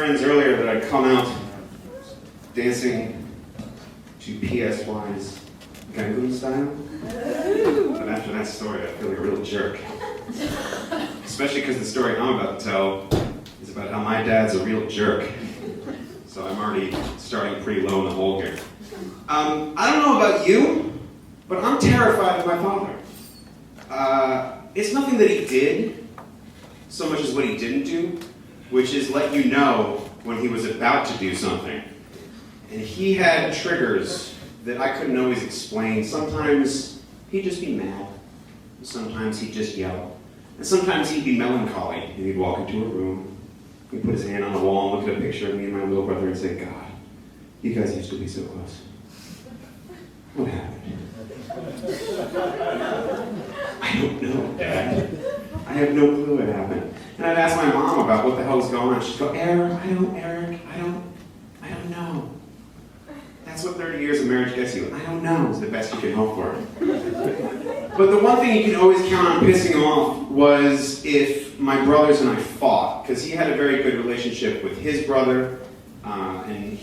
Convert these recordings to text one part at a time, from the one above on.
friends earlier that I'd come out dancing to PSY's Gangnam Style. But after that story, I feel like a real jerk. Especially because the story I'm about to tell is about how my dad's a real jerk. So I'm already starting pretty low in the hole here. I don't know about you, but I'm terrified of my father. It's nothing that he did, so much as what he didn't do, which is let you know when he was about to do something. And he had triggers that I couldn't always explain. Sometimes he'd just be mad. Sometimes he'd just yell. And sometimes he'd be melancholy, and he'd walk into a room, he'd put his hand on the wall and look at a picture of me and my little brother and say, God, you guys used to be so close. What happened? I don't know, Dad. I have no clue what happened. And I'd ask my mom about what the hell was going on. She'd go, Eric, I don't know. That's what 30 years of marriage gets you. I don't know is the best you can hope for. But the one thing you can always count on pissing off was if my brothers and I fought, because he had a very good relationship with his brother, and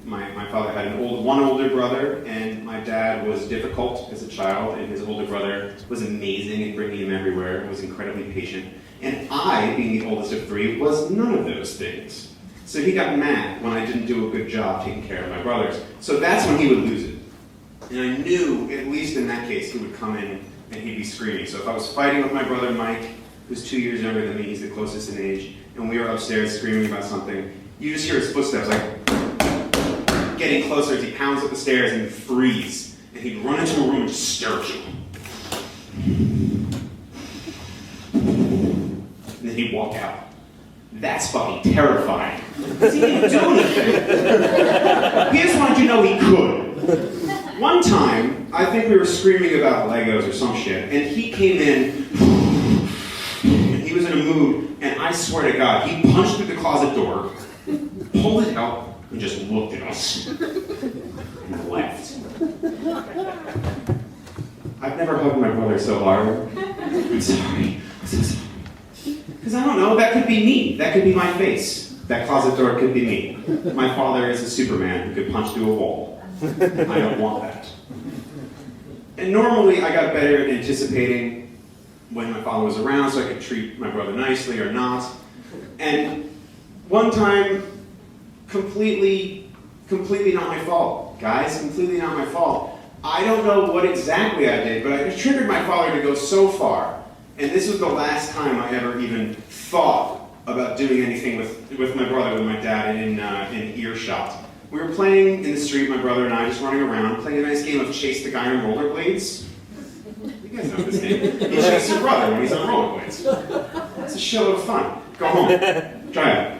my father had one older brother, and my dad was difficult as a child, and his older brother was amazing at bringing him everywhere, was incredibly patient. And I, being the oldest of three, was none of those things. So he got mad when I didn't do a good job taking care of my brothers. So that's when he would lose it. And I knew, at least in that case, he would come in and he'd be screaming. So if I was fighting with my brother Mike, who's 2 years younger than me, he's the closest in age, and we were upstairs screaming about something, you just hear his footsteps like getting closer as he pounds up the stairs and he'd freeze. And he'd run into a room and just stare at you. And then he'd walk out. That's fucking terrifying. Because he didn't do anything. He just wanted you to know he could. One time, I think we were screaming about Legos or some shit, and he came in, and he was in a mood, and I swear to God, he punched through the closet door, pulled it out, and just looked at us. And left. I've never hugged my brother so hard. I'm sorry. I'm so sorry. Because I don't know, that could be me. That could be my face. That closet door could be me. My father is a Superman who could punch through a wall. I don't want that. And normally I got better at anticipating when my father was around so I could treat my brother nicely or not. And one time, completely not my fault. Guys, completely not my fault. I don't know what exactly I did, but I triggered my father to go so far. And this was the last time I ever even thought about doing anything with my brother, with my dad, in earshot. We were playing in the street, my brother and I, just running around, playing a nice game of chase the guy on rollerblades. You guys know this game. You chase your brother when he's on rollerblades. It's a shitload of fun. Go home. Try it.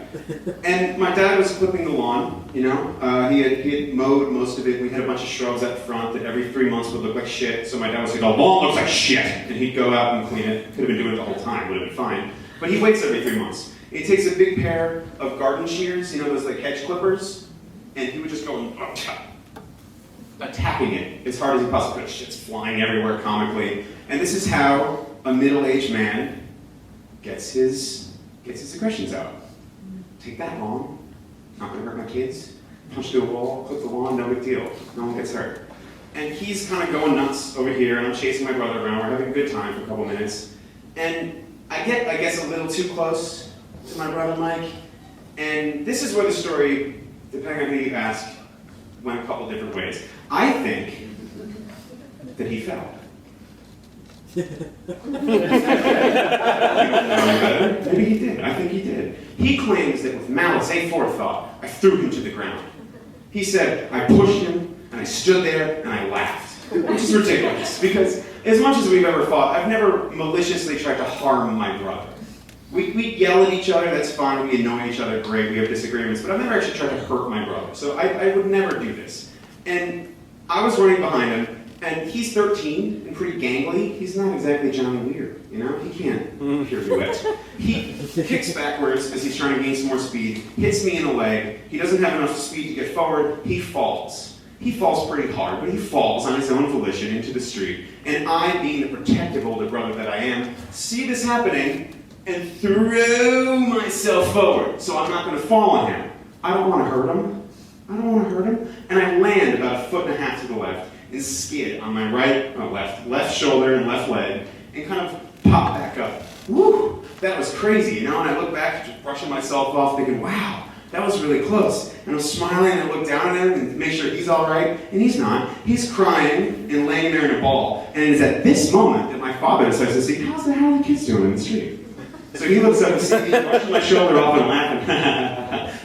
And my dad was clipping the lawn, you know. He had mowed most of it. We had a bunch of shrubs up front that every 3 months would look like shit. So my dad was like, the lawn looks like shit. And he'd go out and clean it. Could have been doing it the whole time, would have been fine. But he waits every 3 months. He takes a big pair of garden shears, you know, those like hedge clippers, and he would just go attacking it as hard as he possibly could. Shit's flying everywhere comically. And this is how a middle-aged man gets his aggressions out. Take that lawn, not gonna hurt my kids, punch through a wall, clip the lawn, no big deal. No one gets hurt. And he's kind of going nuts over here, and I'm chasing my brother around. We're having a good time for a couple minutes. And I get, I guess, a little too close to my brother Mike. And this is where the story, depending on who you ask, went a couple different ways. I think that he fell. You don't know better. Maybe he did. I think he did. He claims that with malice aforethought, I threw him to the ground. He said, I pushed him, and I stood there, and I laughed. Which is ridiculous, because as much as we've ever fought, I've never maliciously tried to harm my brother. We yell at each other, that's fine, we annoy each other, great, we have disagreements, but I've never actually tried to hurt my brother. So I would never do this. And I was running behind him, and he's 13 and pretty gangly. He's not exactly Johnny Weir, you know? He can't pirouette. He kicks backwards as he's trying to gain some more speed, hits me in the leg. He doesn't have enough speed to get forward. He falls. He falls pretty hard, but he falls on his own volition into the street. And I, being the protective older brother that I am, see this happening and throw my myself forward so I'm not going to fall on him. I don't want to hurt him. I don't want to hurt him. And I land about 1.5 feet to the left and skid on my left shoulder and left leg and kind of pop back up. Woo! That was crazy, And I look back, just brushing myself off, thinking, wow, that was really close. And I'm smiling, and I look down at him and make sure he's all right, and he's not. He's crying and laying there in a ball. And it's at this moment that my father decides to see, how are the kids doing in the street? So he looks up and sees me brushing my shoulder off and laughing.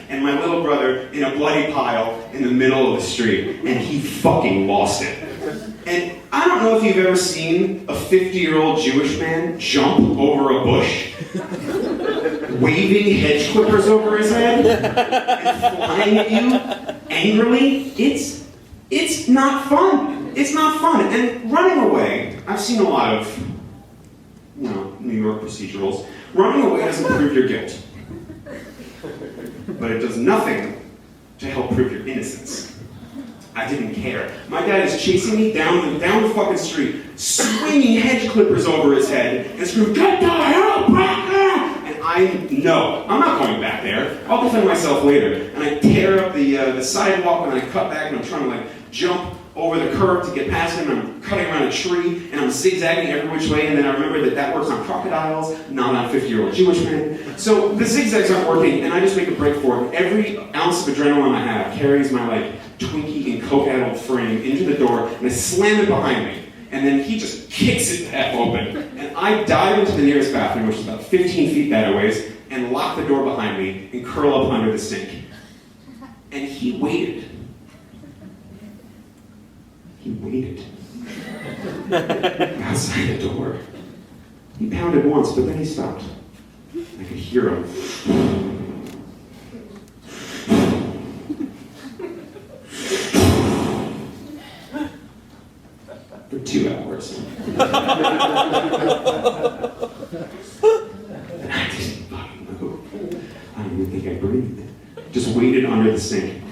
And my little brother in a bloody pile in the middle of the street, and he fucking lost it. And I don't know if you've ever seen a 50-year-old Jewish man jump over a bush, waving hedge clippers over his head, and flying at you angrily. It's not fun. It's not fun. And running away, I've seen a lot of, New York procedurals. Running away doesn't prove your guilt. But it does nothing to help prove your innocence. I didn't care. My dad is chasing me down the fucking street, swinging hedge clippers over his head, and screaming, "Get the hell back there!" And I know, I'm not going back there. I'll defend myself later. And I tear up the sidewalk, and I cut back, and I'm trying to jump over the curb to get past him, and I'm cutting around a tree, and I'm zigzagging every which way, and then I remember that works on crocodiles, not on 50-year-old Jewish men. So the zigzags aren't working, and I just make a break for it. Every ounce of adrenaline I have carries my Twinkie and Coke-addled frame into the door, and I slam it behind me. And then he just kicks it half open. And I dive into the nearest bathroom, which is about 15 feet that ways, and lock the door behind me and curl up under the sink. And he waited. He waited. Outside the door. He pounded once, but then he stopped. I could hear him. For 2 hours. And I didn't fucking move. I don't even think I breathed. Just waited under the sink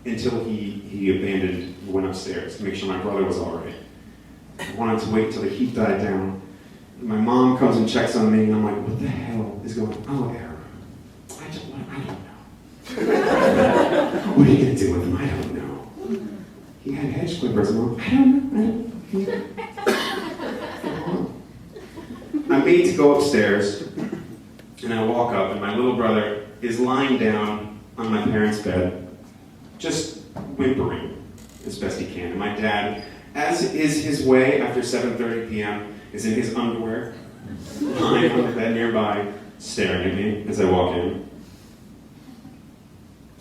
until he abandoned, went upstairs to make sure my brother was all right. I wanted to wait till the heat died down. And my mom comes and checks on me, and I'm like, what the hell is going on? Oh, error. I don't know. What are you going to do with him? I don't know. He had hedge clippers, Mom. I don't know. I'm made to go upstairs, and I walk up, and my little brother is lying down on my parents' bed, just whimpering as best he can. And my dad, as is his way after 7:30 p.m., is in his underwear, lying on the bed nearby, staring at me as I walk in.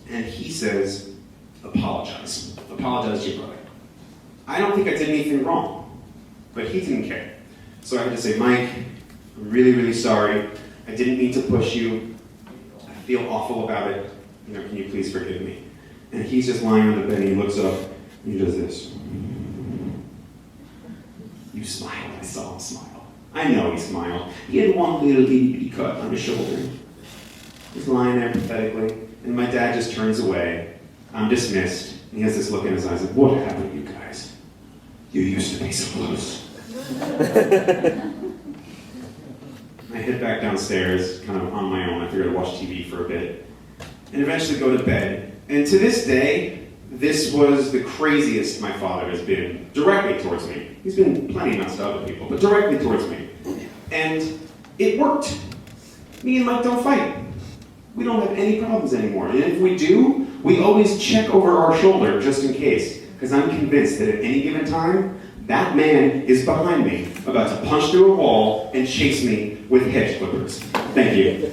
And he says, apologize. Apologize to your brother. I don't think I did anything wrong, but he didn't care. So I had to say, Mike, I'm really, really sorry. I didn't mean to push you. I feel awful about it. Can you please forgive me? And he's just lying on the bed, and he looks up, and he does this. You smiled. I saw him smile. I know he smiled. He had one little itty-bitty cut on his shoulder. He's lying there pathetically, and my dad just turns away. I'm dismissed, and he has this look in his eyes like, what happened to you guys? You used to be so close. I head back downstairs, kind of on my own. I figured I'd watch TV for a bit, and eventually go to bed. And to this day, this was the craziest my father has been directly towards me. He's been plenty nuts to other people, but directly towards me. And it worked. Me and Mike don't fight. We don't have any problems anymore. And if we do, we always check over our shoulder just in case. Because I'm convinced that at any given time, that man is behind me, about to punch through a wall and chase me with hedge clippers. Thank you.